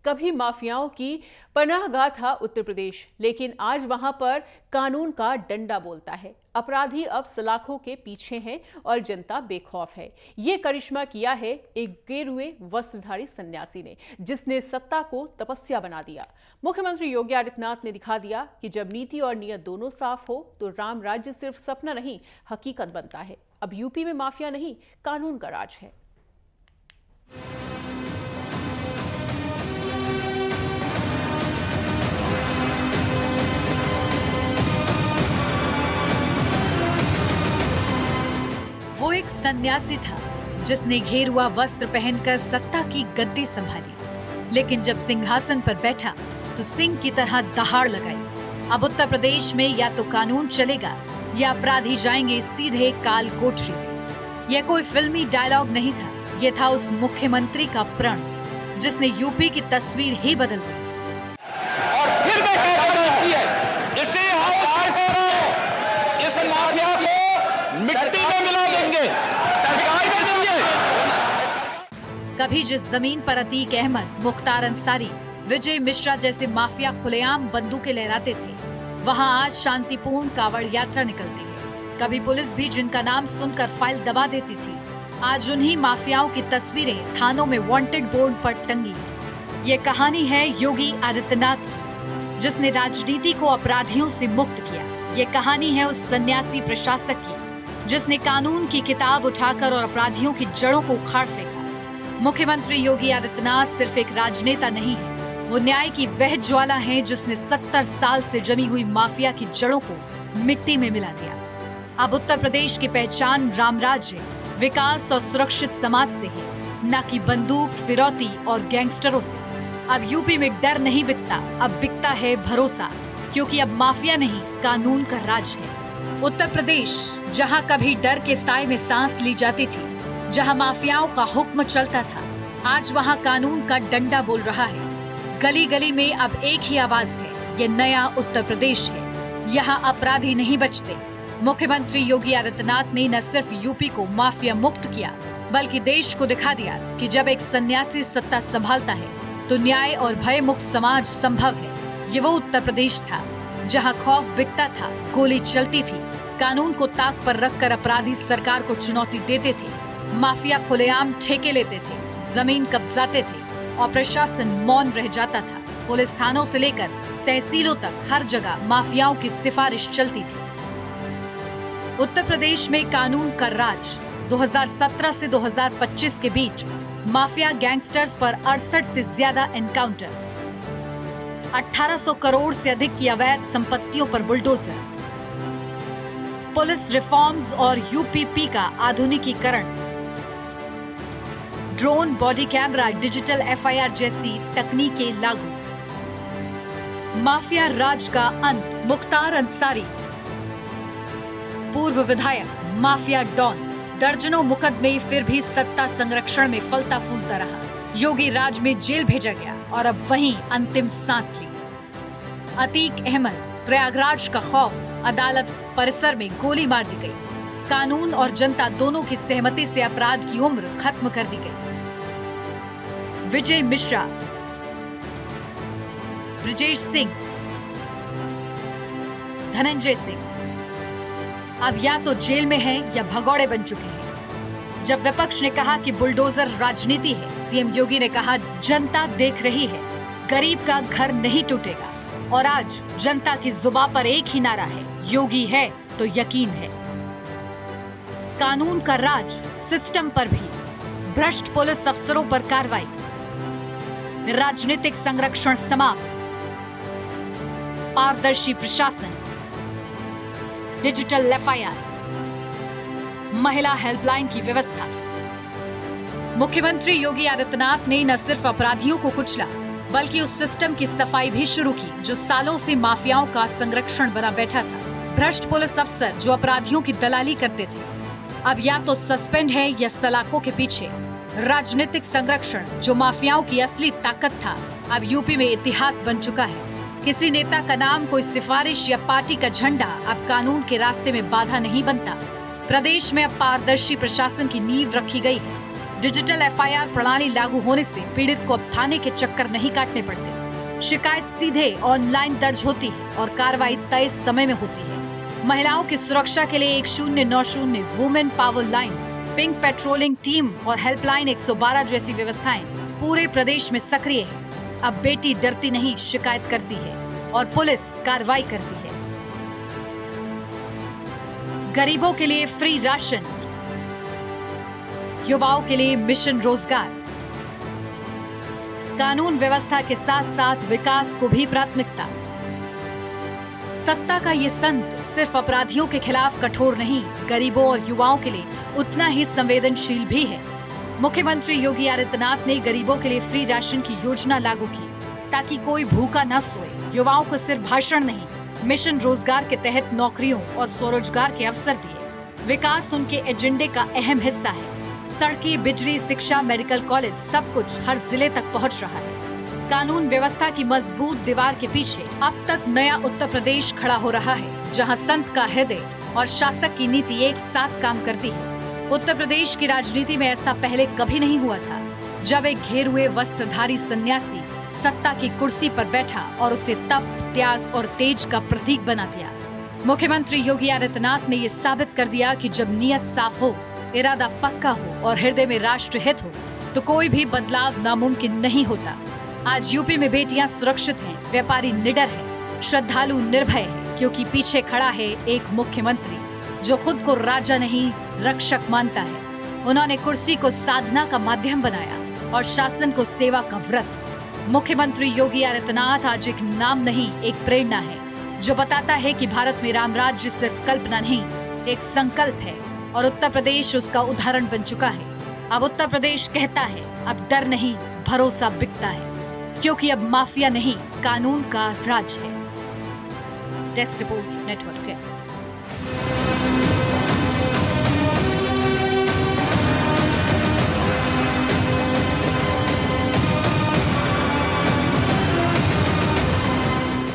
कभी माफियाओं की पनाहगाह था उत्तर प्रदेश, लेकिन आज वहां पर कानून का डंडा बोलता है। अपराधी अब सलाखों के पीछे हैं और जनता बेखौफ है। ये करिश्मा किया है एक गेरुए वस्त्रधारी सन्यासी ने, जिसने सत्ता को तपस्या बना दिया। मुख्यमंत्री योगी आदित्यनाथ ने दिखा दिया कि जब नीति और नियत दोनों साफ हो तो राम राज्य सिर्फ सपना नहीं, हकीकत बनता है। अब यूपी में माफिया नहीं, कानून का राज है। वो एक सन्यासी था जिसने घेरुआ वस्त्र पहनकर सत्ता की गद्दी संभाली, लेकिन जब सिंहासन पर बैठा तो सिंह की तरह दहाड़ लगाई। अब उत्तर प्रदेश में या तो कानून चलेगा या अपराधी जाएंगे सीधे काल कोठरी में। यह कोई फिल्मी डायलॉग नहीं था, यह था उस मुख्यमंत्री का प्रण जिसने यूपी की तस्वीर ही बदल दी। और फिर मैं इसे इस माफिया को मिट्टी में मिला देंगे। सरकार कैसी है? कभी जिस जमीन पर अतीक अहमद, मुख्तार अंसारी, विजय मिश्रा जैसे माफिया खुलेआम बंदूकें लहराते थे, वहां आज शांतिपूर्ण कावड़ यात्रा निकलती है। कभी पुलिस भी जिनका नाम सुनकर फाइल दबा देती थी, आज उन्हीं माफियाओं की तस्वीरें थानों में वांटेड बोर्ड पर टंगी है। ये कहानी है योगी आदित्यनाथ की, जिसने राजनीति को अपराधियों से मुक्त किया। ये कहानी है उस सन्यासी प्रशासक की जिसने कानून की किताब उठाकर और अपराधियों की जड़ों को उखाड़ फेंका। मुख्यमंत्री योगी आदित्यनाथ सिर्फ एक राजनेता नहीं है, वो न्याय की वह ज्वाला है जिसने 70 साल से जमी हुई माफिया की जड़ों को मिट्टी में मिला दिया। अब उत्तर प्रदेश की पहचान राम राज्य, विकास और सुरक्षित समाज से है, न कि बंदूक, फिरौती और गैंगस्टरों से। अब यूपी में डर नहीं बिकता, अब बिकता है भरोसा, क्योंकि अब माफिया नहीं, कानून का राज है। उत्तर प्रदेश, जहां कभी डर के साए में सांस ली जाती थी, जहां माफियाओं का हुक्म चलता था, आज वहां कानून का डंडा बोल रहा है। गली गली में अब एक ही आवाज है, ये नया उत्तर प्रदेश है। यहाँ अपराधी नहीं बचते। मुख्यमंत्री योगी आदित्यनाथ ने न सिर्फ यूपी को माफिया मुक्त किया, बल्कि देश को दिखा दिया कि जब एक सन्यासी सत्ता संभालता है तो न्याय और भय मुक्त समाज संभव है। ये वो उत्तर प्रदेश था जहाँ खौफ बिकता था, गोली चलती थी, कानून को ताक पर रखकर अपराधी सरकार को चुनौती देते थे, माफिया खुलेआम ठेके लेते थे, जमीन कब्जाते थे और प्रशासन मौन रह जाता था। पुलिस थानों से लेकर तहसीलों तक हर जगह माफियाओं की सिफारिश चलती थी। उत्तर प्रदेश में कानून का राज। 2017 से 2025 के बीच माफिया गैंगस्टर्स पर 68 से ज्यादा एनकाउंटर, 1800 करोड़ से अधिक की अवैध संपत्तियों पर बुलडोजर, पुलिस रिफॉर्म्स और यूपीपी का आधुनिकीकरण, drone, body camera, digital FIR जैसी तकनीकें लागू, माफिया राज का अंत। मुख्तार अंसारी, पूर्व विधायक, माफिया डॉन, दर्जनों मुकदमे, फिर भी सत्ता संरक्षण में फलता फूलता रहा। योगी राज में जेल भेजा गया और अब वहीं अंतिम सांस ली। अतीक अहमद, प्रयागराज का खौफ, अदालत परिसर में गोली मार दी गई। कानून और जनता दोनों की सहमति से अपराध की उम्र खत्म कर दी गई। विजय मिश्रा, ब्रजेश सिंह, धनंजय सिंह अब या तो जेल में हैं या भगौड़े बन चुके हैं। जब विपक्ष ने कहा कि बुलडोजर राजनीति है, सीएम योगी ने कहा जनता देख रही है, गरीब का घर नहीं टूटेगा। और आज जनता की जुबान पर एक ही नारा है, योगी है तो यकीन है। कानून का राज, सिस्टम पर भी, भ्रष्ट पुलिस अफसरों पर कार्रवाई, राजनीतिक संरक्षण समाप्त, पारदर्शी प्रशासन, डिजिटल एफआईआर, महिला हेल्पलाइन की व्यवस्था। मुख्यमंत्री योगी आदित्यनाथ ने न सिर्फ अपराधियों को कुचला, बल्कि उस सिस्टम की सफाई भी शुरू की जो सालों से माफियाओं का संरक्षण बना बैठा था। भ्रष्ट पुलिस अफसर जो अपराधियों की दलाली करते थे, अब या तो सस्पेंड है या सलाखों के पीछे। राजनीतिक संरक्षण जो माफियाओं की असली ताकत था, अब यूपी में इतिहास बन चुका है। किसी नेता का नाम, कोई सिफारिश या पार्टी का झंडा अब कानून के रास्ते में बाधा नहीं बनता। प्रदेश में अब पारदर्शी प्रशासन की नींव रखी गई है। डिजिटल FIR प्रणाली लागू होने से पीड़ित को अब थाने के चक्कर नहीं काटने पड़ते। शिकायत सीधे ऑनलाइन दर्ज होती है और कार्रवाई तय समय में होती है। महिलाओं की सुरक्षा के लिए 1090 women power line, pink patrolling team और हेल्पलाइन 112 जैसी व्यवस्थाएं पूरे प्रदेश में सक्रिय है। अब बेटी डरती नहीं, शिकायत करती है और पुलिस कार्रवाई करती है। गरीबों के लिए फ्री राशन, युवाओं के लिए मिशन रोजगार, कानून व्यवस्था के साथ साथ विकास को भी प्राथमिकता। सत्ता का ये संत सिर्फ अपराधियों के खिलाफ कठोर नहीं, गरीबों और युवाओं के लिए उतना ही संवेदनशील भी है। मुख्यमंत्री योगी आदित्यनाथ ने गरीबों के लिए फ्री राशन की योजना लागू की ताकि कोई भूखा न सोए। युवाओं को सिर्फ भाषण नहीं, मिशन रोजगार के तहत नौकरियों और स्वरोजगार के अवसर दिए। विकास उनके एजेंडे का अहम हिस्सा है। सड़कें, बिजली, शिक्षा, मेडिकल कॉलेज, सब कुछ हर जिले तक पहुंच रहा है। कानून व्यवस्था की मजबूत दीवार के पीछे अब तक नया उत्तर प्रदेश खड़ा हो रहा है, जहां संत का हृदय और शासक की नीति एक साथ काम करती है। उत्तर प्रदेश की राजनीति में ऐसा पहले कभी नहीं हुआ था, जब एक घेरुए वस्त्रधारी सन्यासी सत्ता की कुर्सी पर बैठा और उसे तप, त्याग और तेज का प्रतीक बना दिया। मुख्यमंत्री योगी आदित्यनाथ ने ये साबित कर दिया कि जब नीयत साफ हो, इरादा पक्का हो और हृदय में राष्ट्र हित हो, तो कोई भी बदलाव नामुमकिन नहीं होता। आज यूपी में बेटियां सुरक्षित हैं, व्यापारी निडर हैं, श्रद्धालु निर्भय हैं, क्योंकि पीछे खड़ा है एक मुख्यमंत्री जो खुद को राजा नहीं, रक्षक मानता है। उन्होंने कुर्सी को साधना का माध्यम बनाया और शासन को सेवा का व्रत। मुख्यमंत्री योगी आदित्यनाथ आज एक नाम नहीं, एक प्रेरणा है, जो बताता है कि भारत में राम राज्य सिर्फ कल्पना नहीं, एक संकल्प है और उत्तर प्रदेश उसका उदाहरण बन चुका है। अब उत्तर प्रदेश कहता है, अब डर नहीं, भरोसा बिकता है, क्योंकि अब माफिया नहीं, कानून का राज है। Desk report, network 10।